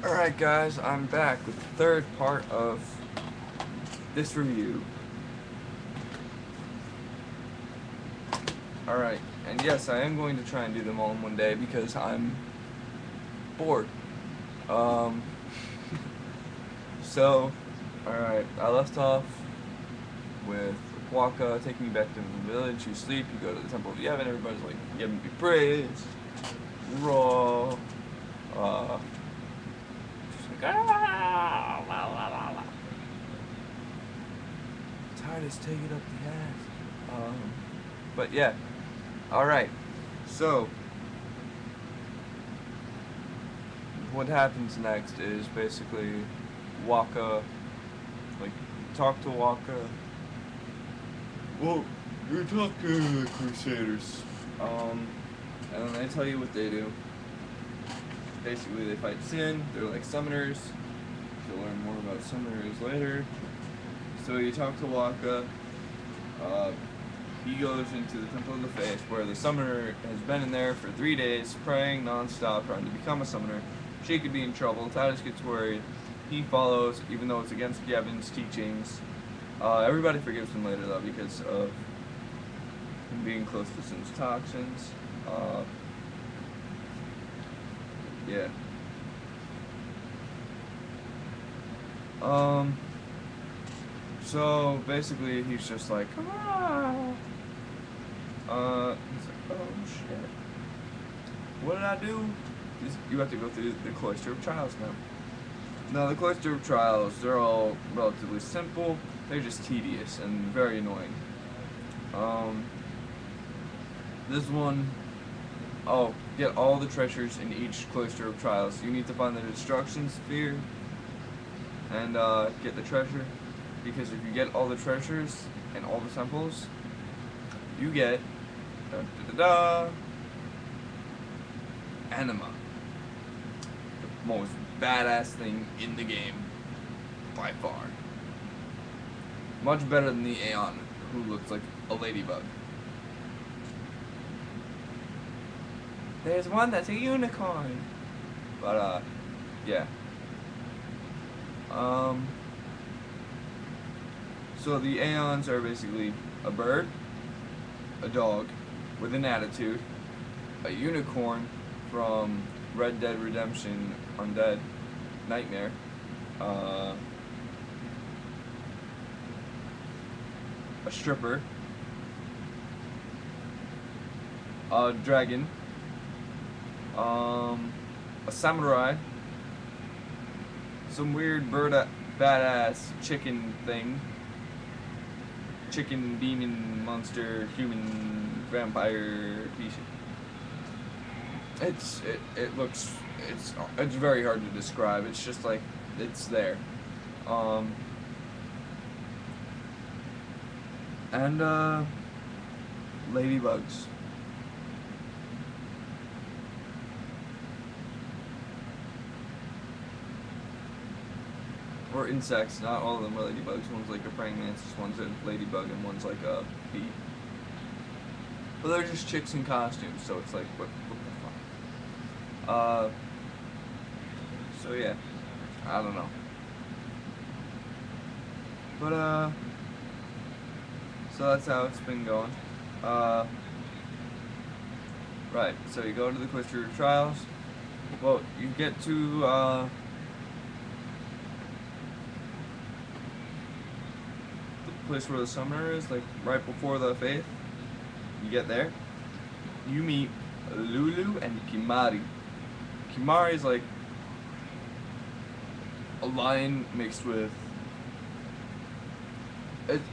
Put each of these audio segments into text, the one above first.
Alright guys, I'm back with the third part of this review. Alright, and yes, I am going to try and do them all in one day because I'm bored. Um, so, alright, I left off with Waka taking me back to the village. You sleep, you go to the Temple of Yevon, everybody's like, Yevon be praised, raw, just like, ah, la, la, la, la. Tired as take it up the ass. But yeah, alright, so what happens next is basically Waka, like, talk to Waka. Well, you talk to the Crusaders. And then they tell you what they do. Basically, they fight Sin, they're like summoners. You'll learn more about summoners later. So you talk to Waka. He goes into the Temple of the Faith, where the summoner has been in there for 3 days, praying non-stop, trying to become a summoner. She could be in trouble. Titus gets worried. He follows, even though it's against Yevon's teachings. Everybody forgives him later, though, because of him being close to Sin's toxins. Yeah. So basically, he's just like, come on. He's like, oh shit. What did I do? You have to go through the Cloister of Trials now. Now, the Cloister of Trials, they're all relatively simple. They're just tedious and very annoying. This one, get all the treasures in each Cloister of Trials. You need to find the Destruction Sphere and get the treasure. Because if you get all the treasures and all the temples, you get Anima. The most badass thing in the game by far. Much better than the Aeon, who looks like a ladybug. There's one that's a unicorn. But yeah. So the Aeons are basically a bird, a dog with an attitude, a unicorn from Red Dead Redemption Undead Nightmare, a stripper, a dragon, a samurai, some weird bird badass chicken thing, chicken demon monster human vampire piece. It's very hard to describe. It's just like it's there. And ladybugs. Or insects, not all of them are ladybugs. One's like a praying mantis, one's a ladybug, and one's like a bee. But they're just chicks in costumes, so it's like, what the fuck? So yeah, I don't know. But, so that's how it's been going. Right, so you go to the Cloister of Trials. Well, you get to, place where the summoner is, like right before the faith. You get there, you meet Lulu and Kimari. Kimari is like a lion mixed with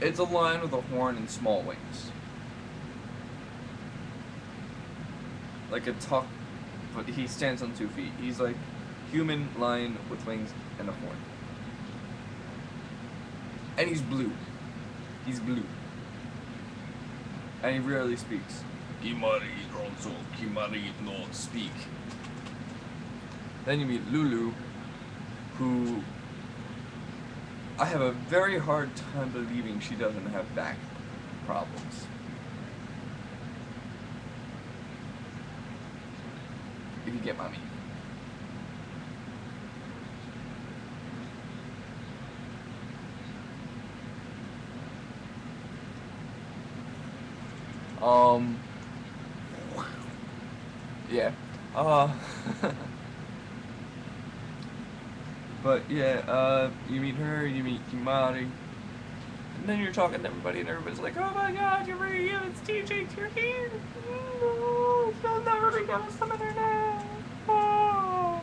it's a lion with a horn and small wings, like a tuck, but he stands on 2 feet. He's like human lion with wings and a horn, and he's blue. He's blue. And he rarely speaks. Kimari also, Kimari not speak. Then you meet Lulu, who I have a very hard time believing she doesn't have back problems. If you get my meaning. Um, yeah. Uh, but yeah, you meet her, you meet Kimari, and then you're talking to everybody, and everybody's like, "Oh my God, you're here! It's TJ, you're here! No, you'll never become a summoner now." Oh.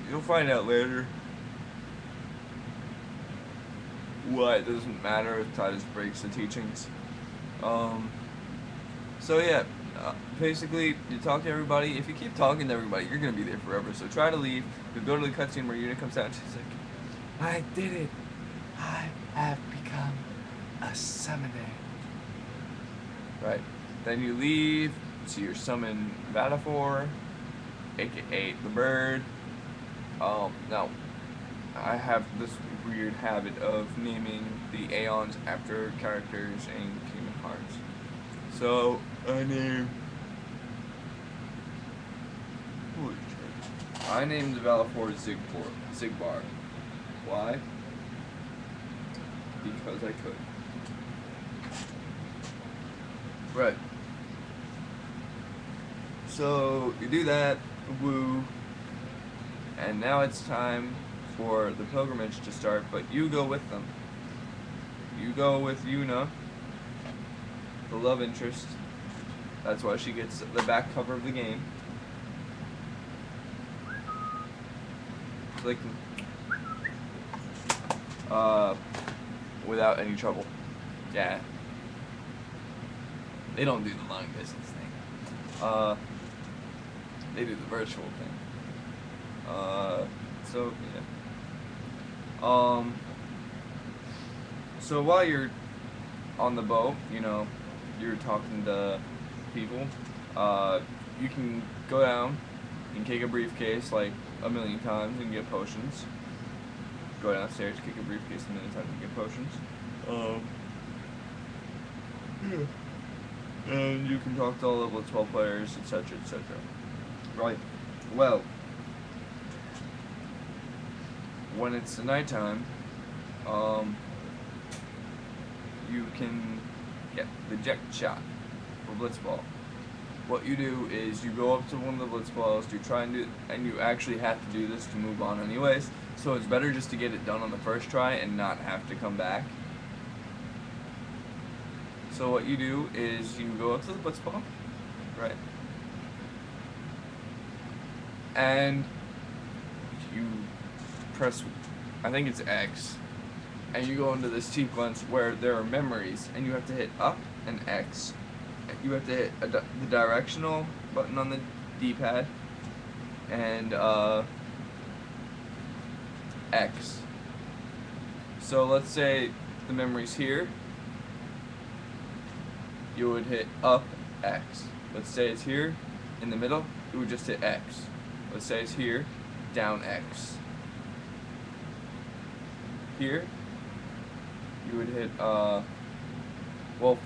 You'll find out later why it doesn't matter if Titus breaks the teachings. Um, so yeah, basically, you talk to everybody. If you keep talking to everybody, you're gonna be there forever. So try to leave. You go to the cutscene where Yuna comes out and she's like, "I did it! I have become a summoner." Right. Then you leave. So you summon Vadafor, aka the bird. Now I have this weird habit of naming the Aeons after characters in Kingdom Hearts. So I named Valifor Zigbar. Why? Because I could. Right. So you do that, woo, and now it's time for the pilgrimage to start, but you go with them. You go with Yuna, the love interest. That's why she gets the back cover of the game. Like, without any trouble. Yeah. They don't do the long distance thing. They do the virtual thing. So yeah. So while you're on the boat, you're talking to people, you can go down and kick a briefcase like a million times and get potions. Go downstairs, kick a briefcase a million times and get potions. Yeah. And you can talk to all level 12 players, etc., etc. Right. Well, when it's nighttime, you can get the jet shot for Blitzball. What you do is you go up to one of the Blitzballs, you try and you actually have to do this to move on anyways, so it's better just to get it done on the first try and not have to come back. So what you do is you go up to the Blitzball, right, and you press, I think it's X, and you go into this sequence where there are memories, and you have to hit up and X. You have to hit the directional button on the D-pad and X. So let's say the memory's here. You would hit up X. Let's say it's here in the middle. You would just hit X. Let's say it's here, down X. Here, you would hit well,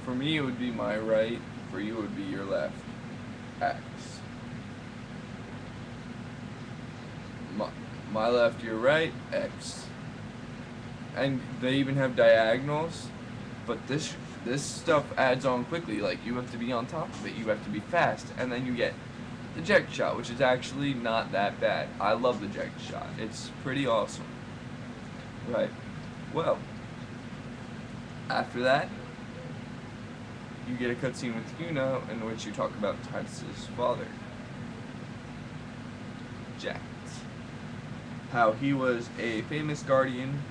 for me it would be my right. For you, it would be your left. X. My left, your right, X. And they even have diagonals, but this stuff adds on quickly. Like, you have to be on top of it, you have to be fast, and then you get the jet shot, which is actually not that bad. I love the jet shot. It's pretty awesome. Right. Well, after that, you get a cutscene with Yuna in which you talk about Titus's father, Jack. How he was a famous guardian,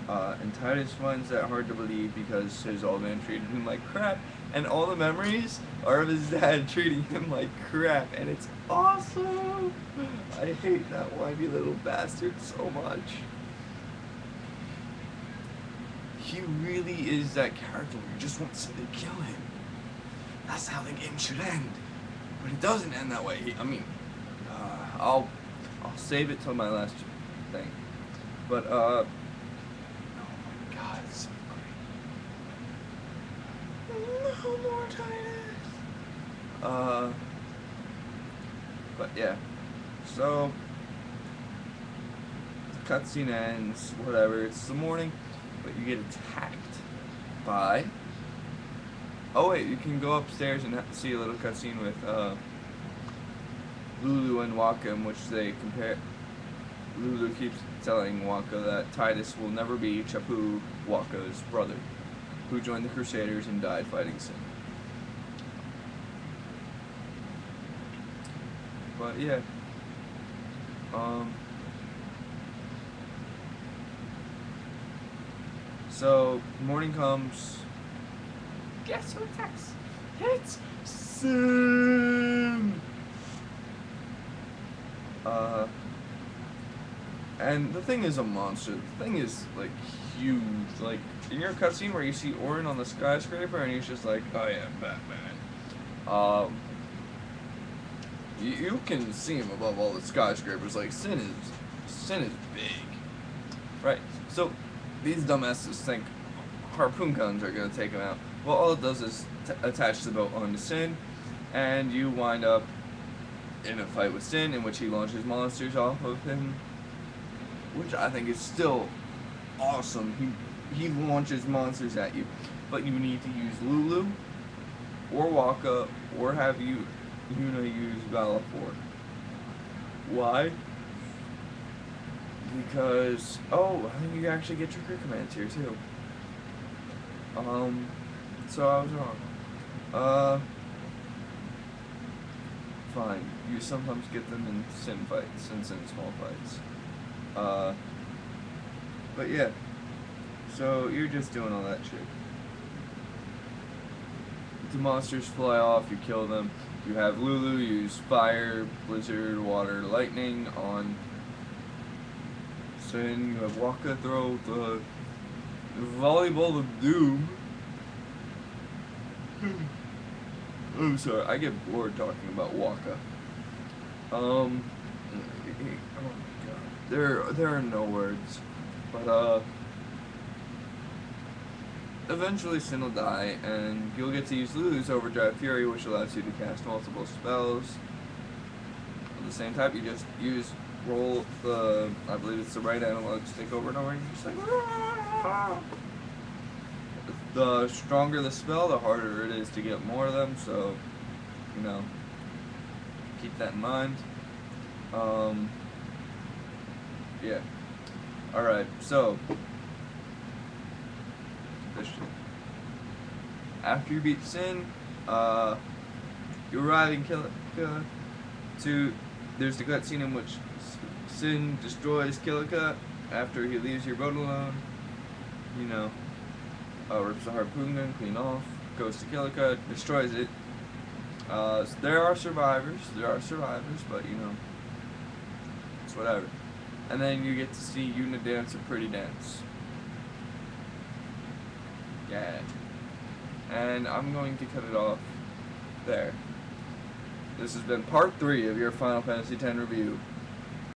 and Titus finds that hard to believe because his old man treated him like crap, and all the memories are of his dad treating him like crap, and it's awesome! I hate that whiny little bastard so much. He really is that character where you just want somebody to kill him. That's how the game should end, but it doesn't end that way. I'll save it till my last thing. But oh my God, it's so great. No more Titus. But yeah, so the cutscene ends. Whatever. It's the morning, but you get attacked by Oh wait, you can go upstairs and see a little cutscene with Lulu and Waka, in which they compare. Lulu keeps telling Waka that Titus will never be Chapu, Waka's brother, who joined the Crusaders and died fighting Sin. But yeah, so morning comes. Guess who attacks? It's Sin. And the thing is a monster. The thing is like huge. Like in your cutscene where you see Orin on the skyscraper and he's just like, "I am Batman." You can see him above all the skyscrapers. Like Sin is big, right? So these dumbasses think harpoon guns are gonna take him out. Well, all it does is attach the boat onto Sin, and you wind up in a fight with Sin, in which he launches monsters off of him, which I think is still awesome. He launches monsters at you, but you need to use Lulu or Waka or have Yuna use Valafor. Why? Because I think you actually get your quick commands here too. So I was wrong. Fine. You sometimes get them in Sin fights and Sin small fights. But yeah. So you're just doing all that shit. The monsters fly off, you kill them. You have Lulu use fire, blizzard, water, lightning on Sin. You have Waka throw the volleyball of doom. I'm sorry, I get bored talking about Waka. Oh my god. There are no words. But eventually Sin will die, and you'll get to use Lulu's Overdrive Fury, which allows you to cast multiple spells of the same type. You just roll the, I believe it's the right analog stick over and over, and you're just like, Aah! The stronger the spell, the harder it is to get more of them, so, keep that in mind. Yeah. Alright, so, after you beat Sin, you arrive in Kilika there's the cutscene in which Sin destroys Kilika after he leaves your boat alone. Rips the harpoon gun clean off, goes to Kilika, destroys it. So there are survivors, but it's whatever. And then you get to see Yuna dance a pretty dance. Yeah. And I'm going to cut it off there. This has been part 3 of your Final Fantasy X review.